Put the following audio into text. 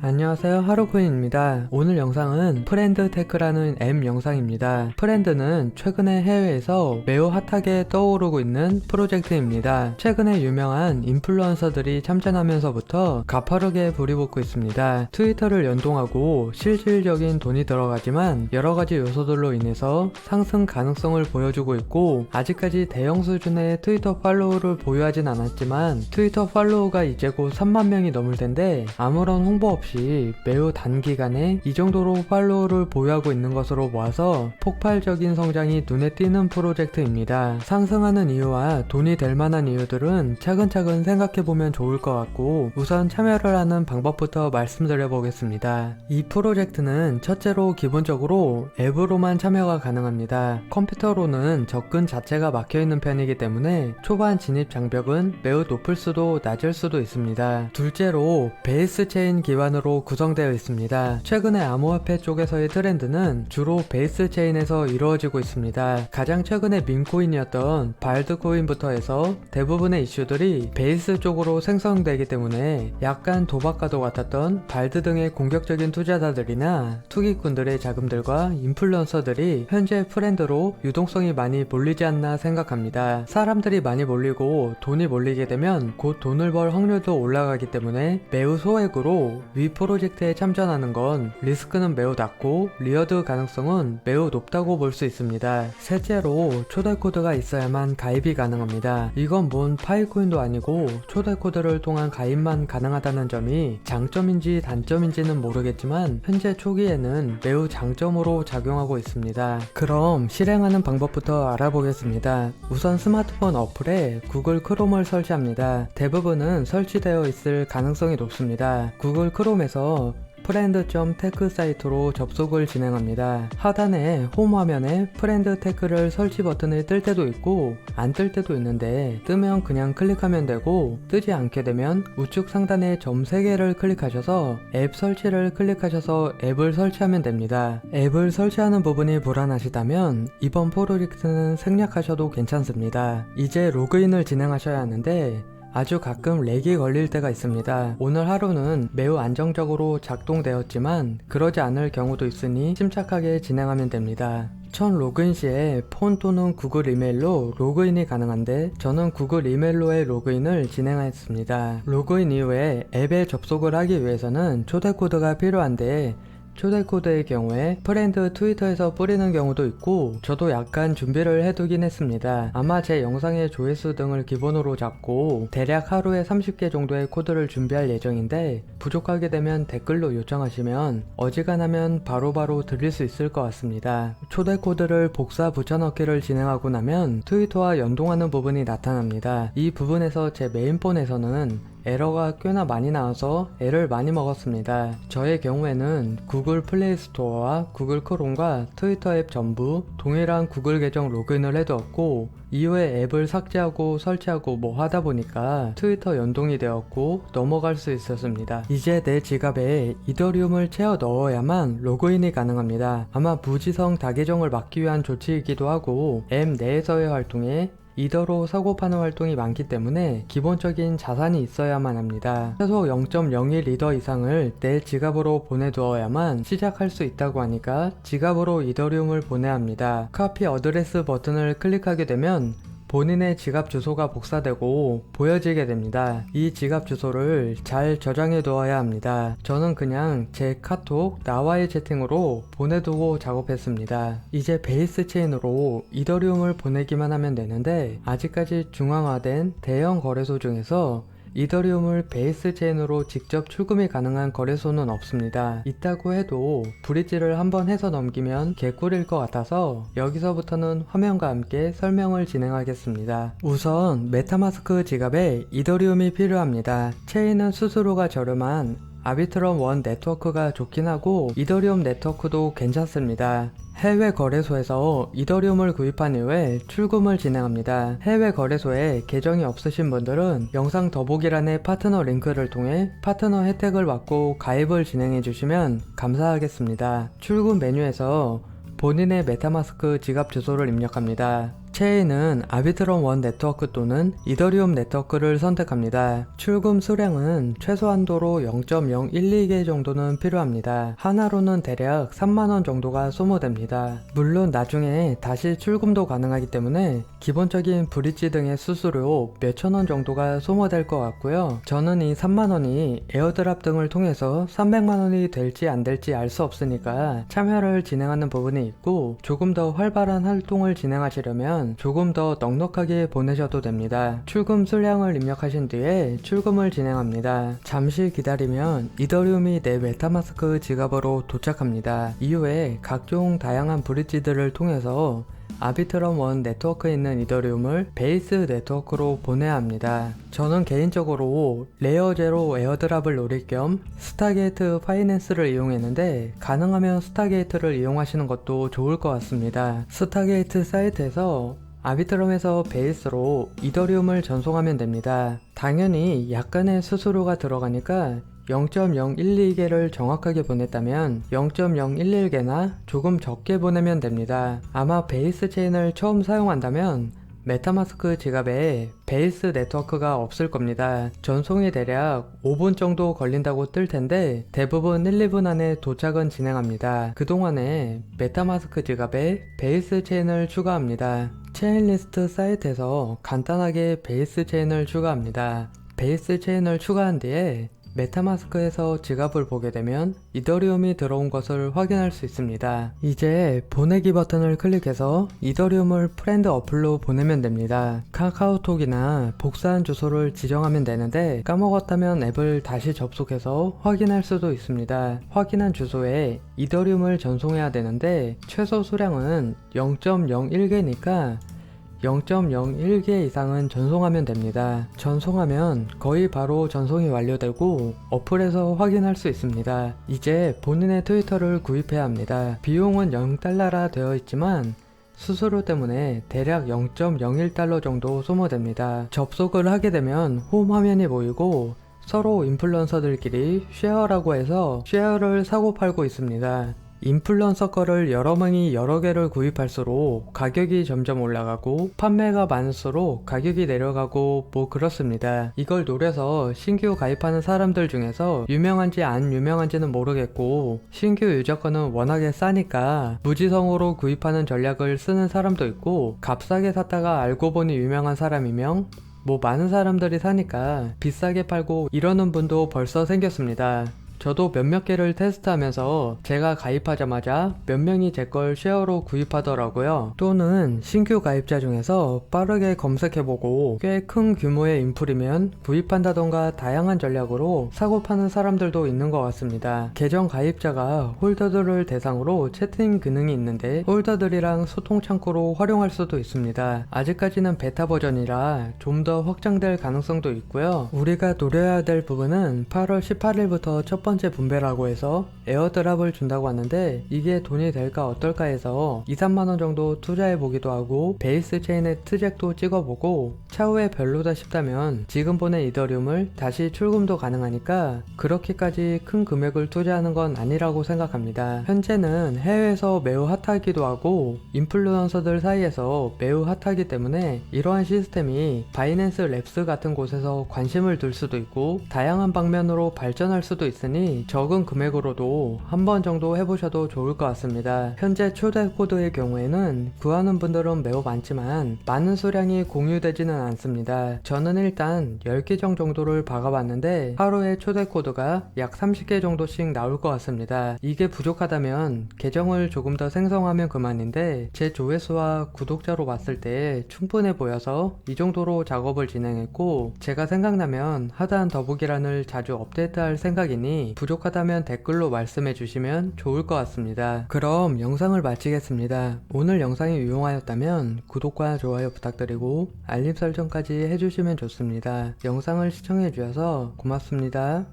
안녕하세요, 하루코인입니다. 오늘 영상은 프렌드테크라는 앱 영상입니다. 프렌드는 최근에 해외에서 매우 핫하게 떠오르고 있는 프로젝트입니다. 최근에 유명한 인플루언서들이 참전하면서부터 가파르게 불이 붙고 있습니다. 트위터를 연동하고 실질적인 돈이 들어가지만 여러가지 요소들로 인해서 상승 가능성을 보여주고 있고, 아직까지 대형 수준의 트위터 팔로우를 보유하진 않았지만 트위터 팔로우가 이제 곧 3만 명이 넘을 텐데 아무런 홍보 없이 매우 단기간에 이 정도로 팔로우를 보유하고 있는 것으로 보아서 폭발적인 성장이 눈에 띄는 프로젝트입니다. 상승하는 이유와 돈이 될 만한 이유들은 차근차근 생각해보면 좋을 것 같고, 우선 참여를 하는 방법부터 말씀드려 보겠습니다. 이 프로젝트는 첫째로 기본적으로 앱으로만 참여가 가능합니다. 컴퓨터로는 접근 자체가 막혀있는 편이기 때문에 초반 진입 장벽은 매우 높을 수도 낮을 수도 있습니다. 둘째로 베이스 체인 기반으로 구성되어 있습니다. 최근에 암호화폐 쪽에서의 트렌드는 주로 베이스 체인에서 이루어지고 있습니다. 가장 최근에 밈코인이었던 발드코인부터 해서 대부분의 이슈들이 베이스 쪽으로 생성되기 때문에 약간 도박과도 같았던 발드 등의 공격적인 투자자들이나 투기꾼들의 자금들과 인플루언서들이 현재 프렌드로 유동성이 많이 몰리지 않나 생각합니다. 사람들이 많이 몰리고 돈이 몰리게 되면 곧 돈을 벌 확률도 올라가기 때문에 매우 소액으로 위 프로젝트에 참전하는 건 리스크는 매우 낮고 리워드 가능성은 매우 높다고 볼 수 있습니다. 셋째로 초대 코드가 있어야만 가입이 가능합니다. 이건 뭔 파이코인도 아니고 초대 코드를 통한 가입만 가능하다는 점이 장점인지 단점인지는 모르겠지만 현재 초기에는 매우 장점으로 작용하고 있습니다. 그럼 실행하는 방법부터 알아보겠습니다. 우선 스마트폰 어플에 구글 크롬을 설치합니다. 대부분은 설치되어 있을 가능성이 높습니다. 구글 크롬에서 프렌드.테크 사이트로 접속을 진행합니다. 하단에 홈 화면에 프렌드테크를 설치 버튼을 뜰 때도 있고 안 뜰 때도 있는데, 뜨면 그냥 클릭하면 되고 뜨지 않게 되면 우측 상단에 점 3개를 클릭하셔서 앱 설치를 클릭하셔서 앱을 설치하면 됩니다. 앱을 설치하는 부분이 불안하시다면 이번 프로젝트는 생략하셔도 괜찮습니다. 이제 로그인을 진행하셔야 하는데 아주 가끔 렉이 걸릴 때가 있습니다. 오늘 하루는 매우 안정적으로 작동되었지만 그러지 않을 경우도 있으니 침착하게 진행하면 됩니다. 첫 로그인 시에 폰 또는 구글 이메일로 로그인이 가능한데 저는 구글 이메일로의 로그인을 진행했습니다. 로그인 이후에 앱에 접속을 하기 위해서는 초대 코드가 필요한데, 초대 코드의 경우에 프렌드 트위터에서 뿌리는 경우도 있고 저도 약간 준비를 해두긴 했습니다. 아마 제 영상의 조회수 등을 기본으로 잡고 대략 하루에 30개 정도의 코드를 준비할 예정인데, 부족하게 되면 댓글로 요청하시면 어지간하면 바로바로 드릴 수 있을 것 같습니다. 초대 코드를 복사 붙여넣기를 진행하고 나면 트위터와 연동하는 부분이 나타납니다. 이 부분에서 제 메인폰에서는 에러가 꽤나 많이 나와서 애를 많이 먹었습니다. 저의 경우에는 구글 플레이 스토어와 구글 크롬과 트위터 앱 전부 동일한 구글 계정 로그인을 해두었고, 이후에 앱을 삭제하고 설치하고 뭐 하다 보니까 트위터 연동이 되었고 넘어갈 수 있었습니다. 이제 내 지갑에 이더리움을 채워 넣어야만 로그인이 가능합니다. 아마 무지성 다계정을 막기 위한 조치이기도 하고 앱 내에서의 활동에 이더로 사고 파는 활동이 많기 때문에 기본적인 자산이 있어야만 합니다. 최소 0.01 이더 이상을 내 지갑으로 보내두어야만 시작할 수 있다고 하니까 지갑으로 이더리움을 보내야 합니다. 카피 어드레스 버튼을 클릭하게 되면 본인의 지갑 주소가 복사되고 보여지게 됩니다. 이 지갑 주소를 잘 저장해 두어야 합니다. 저는 그냥 제 카톡 나와의 채팅으로 보내두고 작업했습니다. 이제 베이스 체인으로 이더리움을 보내기만 하면 되는데, 아직까지 중앙화된 대형 거래소 중에서 이더리움을 베이스 체인으로 직접 출금이 가능한 거래소는 없습니다. 있다고 해도 브릿지를 한번 해서 넘기면 개꿀일 것 같아서 여기서부터는 화면과 함께 설명을 진행하겠습니다. 우선 메타마스크 지갑에 이더리움이 필요합니다. 체인은 수수료가 저렴한 아비트럼1 네트워크가 좋긴 하고 이더리움 네트워크도 괜찮습니다. 해외 거래소에서 이더리움을 구입한 이후에 출금을 진행합니다. 해외 거래소에 계정이 없으신 분들은 영상 더보기란의 파트너 링크를 통해 파트너 혜택을 받고 가입을 진행해 주시면 감사하겠습니다. 출금 메뉴에서 본인의 메타마스크 지갑 주소를 입력합니다. 체인은 아비트럼 1 네트워크 또는 이더리움 네트워크를 선택합니다. 출금 수량은 최소한도로 0.012개 정도는 필요합니다. 하나로는 대략 3만원 정도가 소모됩니다. 물론 나중에 다시 출금도 가능하기 때문에 기본적인 브릿지 등의 수수료 몇천원 정도가 소모될 것 같고요. 저는 이 3만원이 에어드랍 등을 통해서 300만원이 될지 안 될지 알 수 없으니까 참여를 진행하는 부분이 있고, 조금 더 활발한 활동을 진행하시려면 조금 더 넉넉하게 보내셔도 됩니다. 출금 수량을 입력하신 뒤에 출금을 진행합니다. 잠시 기다리면 이더리움이 내 메타마스크 지갑으로 도착합니다. 이후에 각종 다양한 브릿지들을 통해서 아비트럼 1 네트워크에 있는 이더리움을 베이스 네트워크로 보내야 합니다. 저는 개인적으로 레이어 제로 에어드랍을 노릴 겸 스타게이트 파이낸스를 이용했는데, 가능하면 스타게이트를 이용하시는 것도 좋을 것 같습니다. 스타게이트 사이트에서 아비트럼에서 베이스로 이더리움을 전송하면 됩니다. 당연히 약간의 수수료가 들어가니까 0.012개를 정확하게 보냈다면 0.011개나 조금 적게 보내면 됩니다. 아마 베이스 체인을 처음 사용한다면 메타마스크 지갑에 베이스 네트워크가 없을 겁니다. 전송이 대략 5분 정도 걸린다고 뜰 텐데 대부분 1, 2분 안에 도착은 진행합니다. 그동안에 메타마스크 지갑에 베이스 체인을 추가합니다. 체인 리스트 사이트에서 간단하게 베이스 체인을 추가합니다. 베이스 체인을 추가한 뒤에 메타마스크에서 지갑을 보게 되면 이더리움이 들어온 것을 확인할 수 있습니다. 이제 보내기 버튼을 클릭해서 이더리움을 프렌드 어플로 보내면 됩니다. 카카오톡이나 복사한 주소를 지정하면 되는데 까먹었다면 앱을 다시 접속해서 확인할 수도 있습니다. 확인한 주소에 이더리움을 전송해야 되는데 최소 수량은 0.01개니까 0.01개 이상은 전송하면 됩니다. 전송하면 거의 바로 전송이 완료되고 어플에서 확인할 수 있습니다. 이제 본인의 트위터를 구입해야 합니다. 비용은 0달러라 되어 있지만 수수료 때문에 대략 0.01달러 정도 소모됩니다. 접속을 하게 되면 홈 화면이 보이고 서로 인플루언서들끼리 쉐어라고 해서 쉐어를 사고 팔고 있습니다. 인플루언서 거를 여러 명이 여러 개를 구입할수록 가격이 점점 올라가고 판매가 많을수록 가격이 내려가고 뭐 그렇습니다. 이걸 노려서 신규 가입하는 사람들 중에서 유명한지 안 유명한지는 모르겠고 신규 유저권은 워낙에 싸니까 무지성으로 구입하는 전략을 쓰는 사람도 있고, 값싸게 샀다가 알고 보니 유명한 사람이면 뭐 많은 사람들이 사니까 비싸게 팔고 이러는 분도 벌써 생겼습니다. 저도 몇몇 개를 테스트하면서 제가 가입하자마자 몇 명이 제 걸 쉐어로 구입하더라고요. 또는 신규 가입자 중에서 빠르게 검색해보고 꽤 큰 규모의 인플이면 구입한다던가 다양한 전략으로 사고 파는 사람들도 있는 것 같습니다. 계정 가입자가 홀더들을 대상으로 채팅 기능이 있는데 홀더들이랑 소통 창구로 활용할 수도 있습니다. 아직까지는 베타 버전이라 좀 더 확장될 가능성도 있고요. 우리가 노려야 될 부분은 8월 18일부터 첫 번째 분배라고 해서 에어드랍을 준다고 하는데, 이게 돈이 될까 어떨까 해서 2-3만원 정도 투자해 보기도 하고 베이스 체인의 트잭도 찍어보고 차후에 별로다 싶다면 지금 보낸 이더리움을 다시 출금도 가능하니까 그렇게까지 큰 금액을 투자하는 건 아니라고 생각합니다. 현재는 해외에서 매우 핫하기도 하고 인플루언서들 사이에서 매우 핫하기 때문에 이러한 시스템이 바이낸스 랩스 같은 곳에서 관심을 둘 수도 있고 다양한 방면으로 발전할 수도 있으니 적은 금액으로도 한 번 정도 해보셔도 좋을 것 같습니다. 현재 초대 코드의 경우에는 구하는 분들은 매우 많지만 많은 수량이 공유되지는 않습니다. 저는 일단 10계정 정도를 박아봤는데 하루에 초대 코드가 약 30개 정도씩 나올 것 같습니다. 이게 부족하다면 계정을 조금 더 생성하면 그만인데 제 조회수와 구독자로 봤을 때 충분해 보여서 이 정도로 작업을 진행했고, 제가 생각나면 하단 더보기란을 자주 업데이트할 생각이니 부족하다면 댓글로 말씀해 주시면 좋을 것 같습니다. 그럼 영상을 마치겠습니다. 오늘 영상이 유용하였다면 구독과 좋아요 부탁드리고 알림 설정까지 해주시면 좋습니다. 영상을 시청해 주셔서 고맙습니다.